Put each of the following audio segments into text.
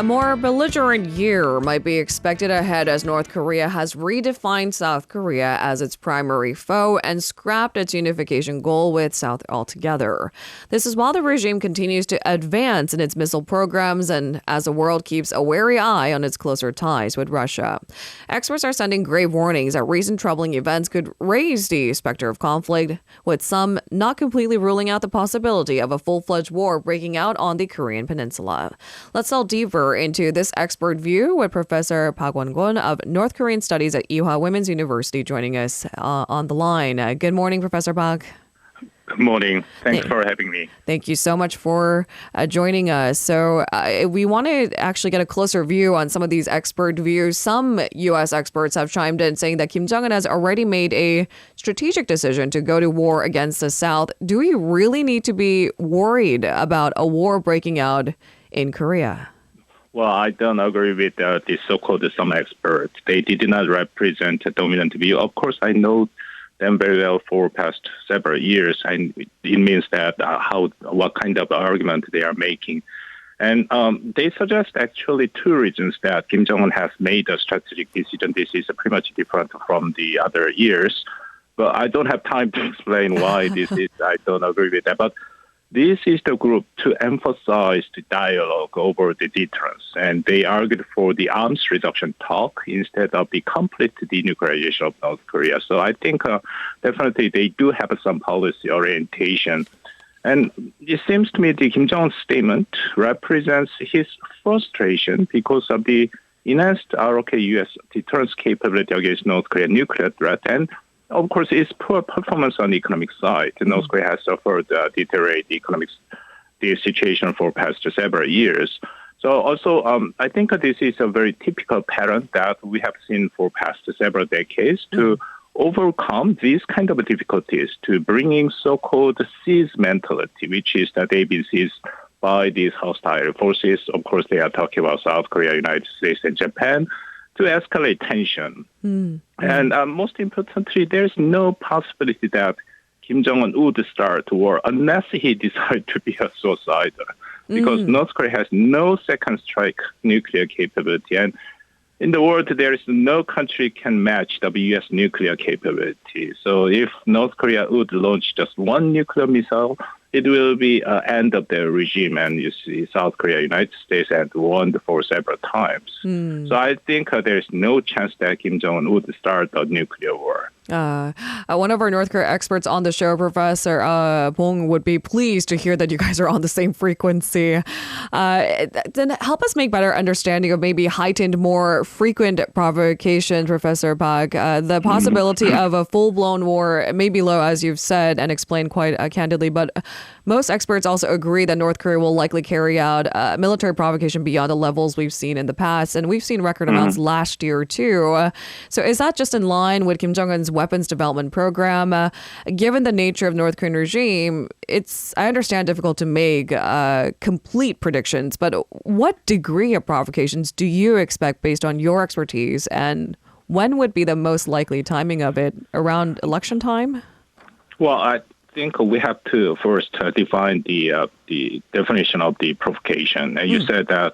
A more belligerent year might be expected ahead as North Korea has redefined South Korea as its primary foe and scrapped its unification goal with South altogether. This is while the regime continues to advance in its missile programs and as the world keeps a wary eye on its closer ties with Russia. Experts are sending grave warnings that recent troubling events could raise the specter of conflict, with some not completely ruling out the possibility of a full-fledged war breaking out on the Korean peninsula. Let's delve deeper into this expert view with Professor Park Won-gun of North Korean Studies at Ewha Womans University joining us on the line. Good morning, Professor Park. Good morning. Thanks for having me. Thank you so much for joining us. So we want to actually get a closer view on some of these expert views. Some U.S. experts have chimed in saying that Kim Jong-un has already made a strategic decision to go to war against the South. Do we really need to be worried about a war breaking out in Korea? Well, I don't agree with the so-called some experts. They did not represent a dominant view. Of course, I know them very well for past several years, and it means that what kind of argument they are making. And they suggest actually two reasons that Kim Jong-un has made a strategic decision. This is pretty much different from the other years. But I don't have time to explain why this is. I don't agree with that. But this is the group to emphasize the dialogue over the deterrence, and they argued for the arms reduction talk instead of the complete denuclearization of North Korea. So I think definitely they do have some policy orientation. And it seems to me the Kim Jong-un statement represents his frustration because of the enhanced ROK-US deterrence capability against North Korean nuclear threat, and of course, its poor performance on the economic side. North Korea has suffered deteriorated the situation for past several years. So also, I think this is a very typical pattern that we have seen for past several decades to overcome these kind of difficulties, to bringing so-called siege mentality, which is that they've been seized by these hostile forces. Of course, they are talking about South Korea, United States, and Japan, to escalate tension. And most importantly, there's no possibility that Kim Jong-un would start war unless he decides to be a suicidal, because North Korea has no second strike nuclear capability. And in the world, there is no country can match the U.S. nuclear capability. So if North Korea would launch just one nuclear missile, it will be end of the regime. And you see South Korea, United States had warned for several times. So I think there's no chance that Kim Jong-un would start a nuclear war. One of our North Korea experts on the show, Professor Bong, would be pleased to hear that you guys are on the same frequency. Then help us make better understanding of maybe heightened, more frequent provocation, Professor Park. The possibility of a full-blown war may be low, as you've said and explained quite candidly, but most experts also agree that North Korea will likely carry out military provocation beyond the levels we've seen in the past. And we've seen record amounts last year, too. So is that just in line with Kim Jong-un's weapons development program? Given the nature of North Korean regime, it's, I understand, difficult to make complete predictions. But what degree of provocations do you expect based on your expertise? And when would be the most likely timing of it? Around election time? Well, I think we have to first define the definition of the provocation. And you said that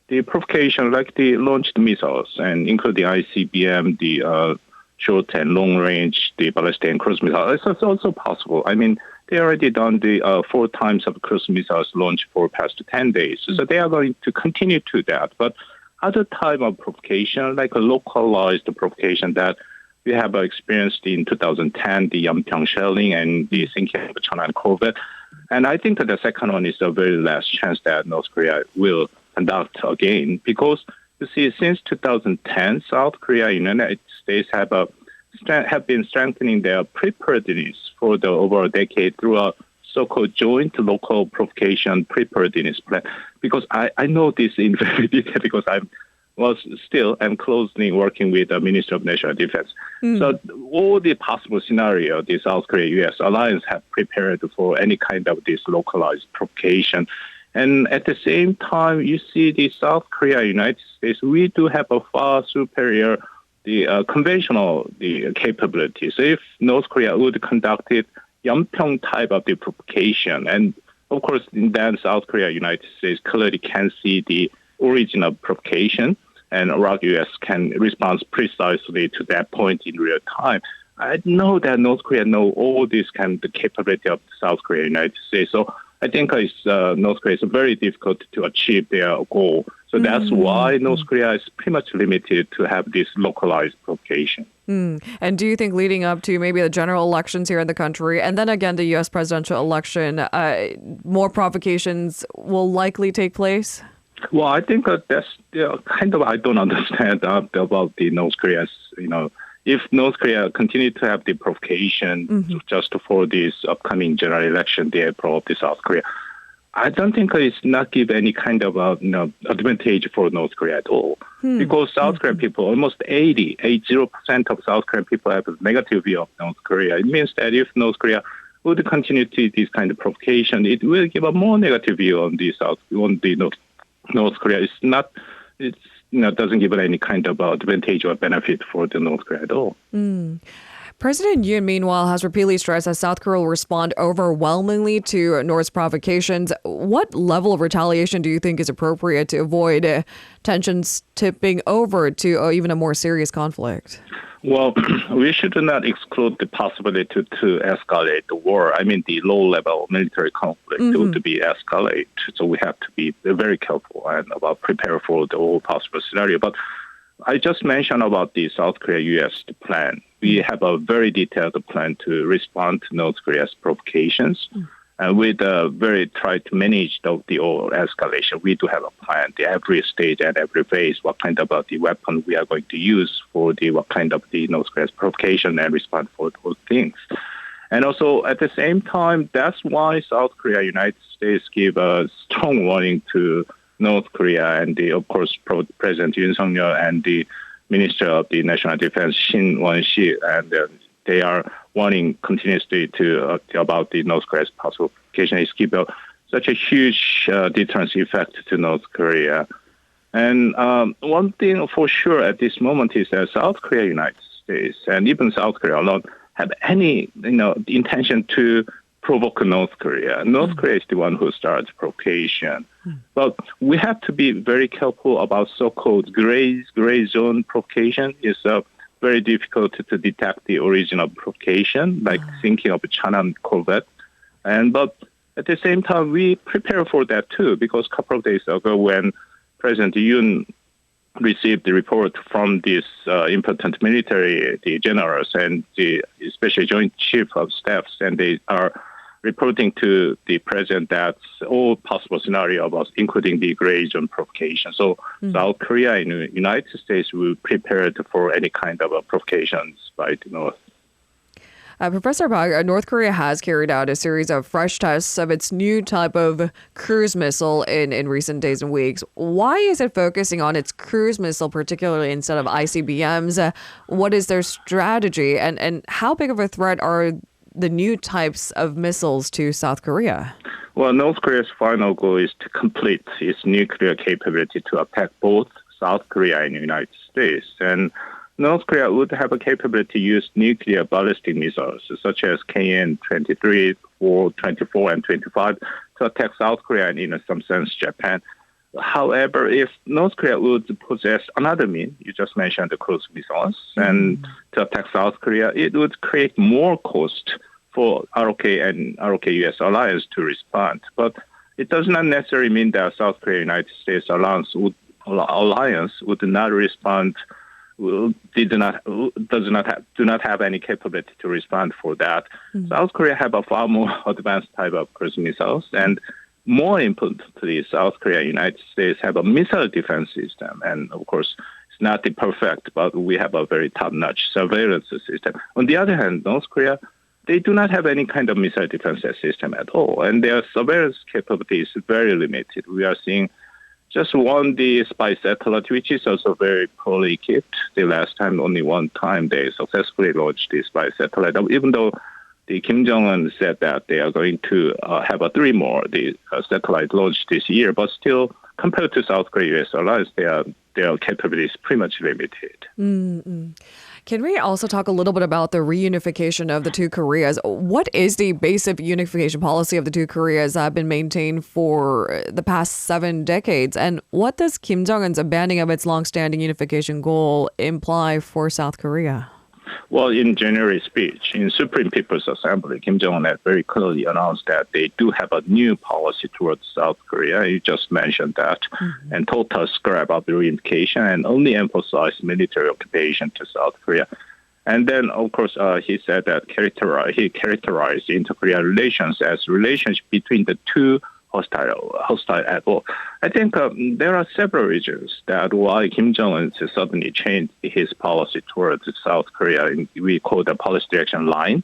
the provocation, like the launched missiles, and including ICBM, the short and long range, the ballistic and cruise missiles, it's also possible. I mean, they already done the 4 times of cruise missiles launched for past 10 days. So they are going to continue to that. But other type of provocation, like a localized provocation that we have experienced in 2010, the Yeonpyeong shelling and the sinking of Cheonan Corvette. And I think that the second one is a very less chance that North Korea will conduct again, because you see, since 2010, South Korea and United States have been strengthening their preparedness for the over a decade through a so-called joint local provocation preparedness plan. Because I know this in very detail because I'm closely working with the Minister of National Defense. So all the possible scenario, the South Korea-U.S. alliance have prepared for any kind of this localized provocation. And at the same time, you see the South Korea, United States, we do have a far superior conventional capability. So if North Korea would conduct it, Yeonpyeong type of the provocation, and of course, then South Korea, United States clearly can see the original provocation, and Iraq U.S. can respond precisely to that point in real time. I know that North Korea know all this kind of capability of South Korea and United States. So I think North Korea is very difficult to achieve their goal. So that's why North Korea is pretty much limited to have this localized provocation. And do you think leading up to maybe the general elections here in the country and then again the U.S. presidential election, more provocations will likely take place? Well, I think that's kind of I don't understand about the North Korea's, if North Korea continue to have the provocation just for this upcoming general election, the April of the South Korea, I don't think it's not give any kind of advantage for North Korea at all. Because South Korean people, almost 80% of South Korean people have a negative view of North Korea. It means that if North Korea would continue to this kind of provocation, it will give a more negative view on the North Korea. It doesn't give any kind of advantage or benefit for the North Korea at all. President Yoon, meanwhile, has repeatedly stressed that South Korea will respond overwhelmingly to North's provocations. What level of retaliation do you think is appropriate to avoid tensions tipping over to even a more serious conflict? Well, we should not exclude the possibility to escalate the war. I mean, the low-level military conflict would be escalated. So we have to be very careful and prepare for the whole possible scenario. But I just mentioned about the South Korea-U.S. plan. We have a very detailed plan to respond to North Korea's provocations. And with try to manage the whole escalation. We do have a plan, every stage and every phase, what kind of the weapon we are going to use for what kind of the North Korea's provocation and respond for those things. And also at the same time, that's why South Korea, United States give a strong warning to North Korea and of course President Yoon Suk-yeol and the Minister of the National Defense Shin Won-shi, and they are warning continuously about the North Korea's possible provocation. It's give such a huge deterrence effect to North Korea. And one thing for sure at this moment is that South Korea, United States, and even South Korea alone have any intention to provoke North Korea. North Korea is the one who starts provocation. But we have to be very careful about so-called gray zone provocation. It's very difficult to detect the original provocation, like thinking of a Chanam corvette. But at the same time, we prepare for that too, because a couple of days ago when President Yoon received the report from these important military generals and the especially Joint Chief of Staffs, and they are reporting to the president that all possible scenario about including the gray zone provocation. So South Korea and the United States will prepare for any kind of provocations by the North. Professor Park, North Korea has carried out a series of fresh tests of its new type of cruise missile in recent days and weeks. Why is it focusing on its cruise missile particularly instead of ICBMs? What is their strategy and how big of a threat are the new types of missiles to South Korea? Well, North Korea's final goal is to complete its nuclear capability to attack both South Korea and the United States. And North Korea would have a capability to use nuclear ballistic missiles, such as KN-23, 24, and 25, to attack South Korea and, in some sense, Japan. However, if North Korea would possess another mean, you just mentioned the cruise missiles, and to attack South Korea, it would create more cost for ROK and ROK-US alliance to respond. But it does not necessarily mean that South Korea-United States alliance would not respond, do not have any capability to respond for that. South Korea have a far more advanced type of cruise missiles, and more importantly, South Korea and United States have a missile defense system. And of course, it's not the perfect, but we have a very top-notch surveillance system. On the other hand, North Korea, they do not have any kind of missile defense system at all. And their surveillance capability is very limited. We are seeing just the spy satellite, which is also very poorly equipped. The last time, only one time they successfully launched the spy satellite, even though the Kim Jong-un said that they are going to have 3 more satellite launched this year, but still, compared to South Korea-US alliance, their capability is pretty much limited. Can we also talk a little bit about the reunification of the two Koreas? What is the basic unification policy of the two Koreas that have been maintained for the past 7 decades? And what does Kim Jong-un's abandoning of its long-standing unification goal imply for South Korea? Well, in January speech in Supreme People's Assembly, Kim Jong-un had very clearly announced that they do have a new policy towards South Korea. You just mentioned that, and total scrap of the reunification and only emphasized military occupation to South Korea. And then, of course, he said that he characterized inter-Korean relations as relationship between the two hostile at all. I think there are several reasons that why Kim Jong-un suddenly changed his policy towards South Korea. We call the policy direction line,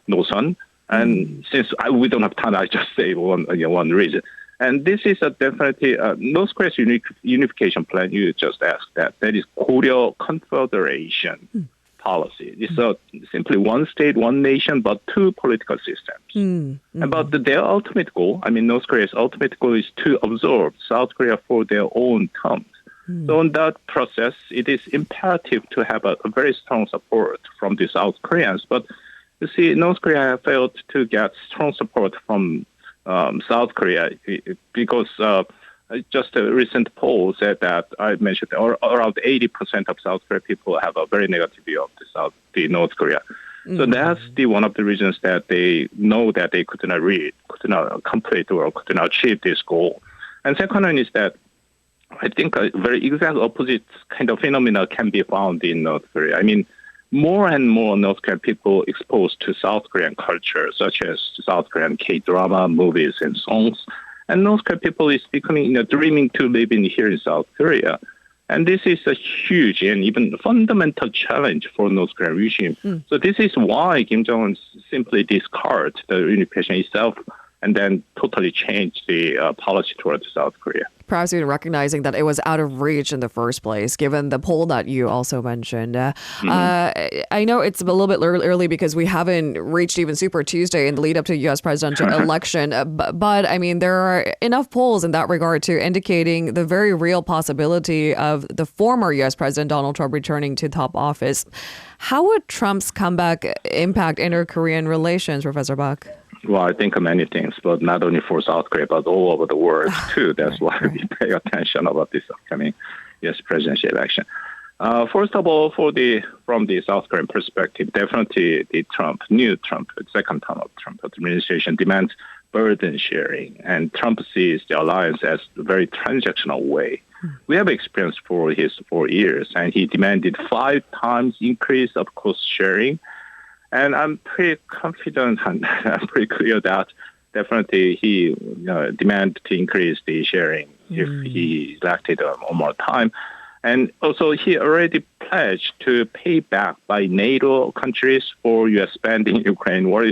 노선. And since we don't have time, I just say one reason. And this is definitely North Korea's unification plan. You just asked that is Korea Confederation policy. It's simply one state, one nation, but two political systems. But their ultimate goal, North Korea's ultimate goal is to absorb South Korea for their own terms. So in that process, it is imperative to have a very strong support from the South Koreans. But you see, North Korea failed to get strong support from South Korea because just a recent poll said that I mentioned around 80% of South Korean people have a very negative view of the North Korea. So that's one of the reasons that they know that they could not complete or could not achieve this goal. And second one is that I think a very exact opposite kind of phenomena can be found in North Korea. More and more North Korean people exposed to South Korean culture, such as South Korean K-drama, movies, and songs. And North Korean people is becoming dreaming to live here in South Korea. And this is a huge and even fundamental challenge for North Korean regime. So this is why Kim Jong-un simply discards the unification itself and then totally change the policy towards South Korea. Perhaps even recognizing that it was out of reach in the first place, given the poll that you also mentioned. I know it's a little bit early because we haven't reached even Super Tuesday in the lead up to U.S. presidential election. But there are enough polls in that regard to indicating the very real possibility of the former U.S. President Donald Trump returning to top office. How would Trump's comeback impact inter-Korean relations, Professor Bach? Well, I think many things, but not only for South Korea, but all over the world, too. That's why we pay attention about this upcoming U.S. presidential election. First of all, from the South Korean perspective, definitely the second term of Trump administration demands burden sharing, and Trump sees the alliance as a very transactional way. We have experience for his 4 years, and he demanded 5 times increase of cost sharing. And I'm pretty confident and I'm pretty clear that definitely he demand to increase the sharing if he elected one more time. And also he already pledged to pay back by NATO countries for U.S. spending in Ukraine war.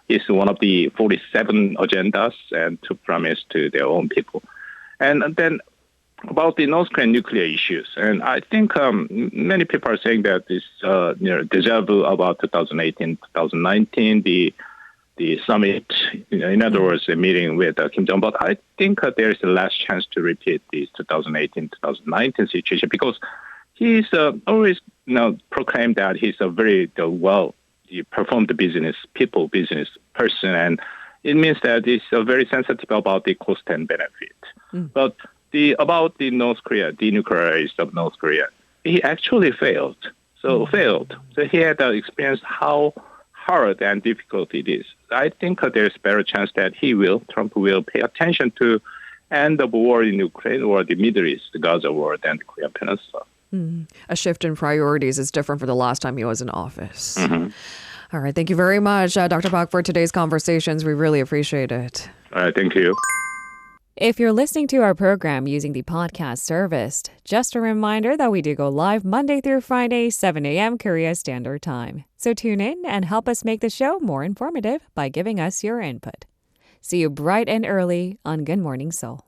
Is one of the 47 agendas and to promise to their own people. And then about the North Korean nuclear issues, and I think many people are saying that this deja vu about 2018, 2019, the summit, in other words, the meeting with Kim Jong-un. But I think there is a last chance to repeat this 2018, 2019 situation because he's always proclaimed that he's a very he performed the business person, and it means that he's very sensitive about the cost and benefit. But about the North Korea, denuclearized of North Korea, he actually failed. So he had experienced how hard and difficult it is. I think there's a better chance that Trump will pay attention to end the war in Ukraine or the Middle East, the Gaza war, and the Korean Peninsula. A shift in priorities is different from the last time he was in office. All right. Thank you very much, Dr. Bach, for today's conversations. We really appreciate it. All right. Thank you. If you're listening to our program using the podcast service, just a reminder that we do go live Monday through Friday, 7 a.m. Korea Standard Time. So tune in and help us make the show more informative by giving us your input. See you bright and early on Good Morning Seoul.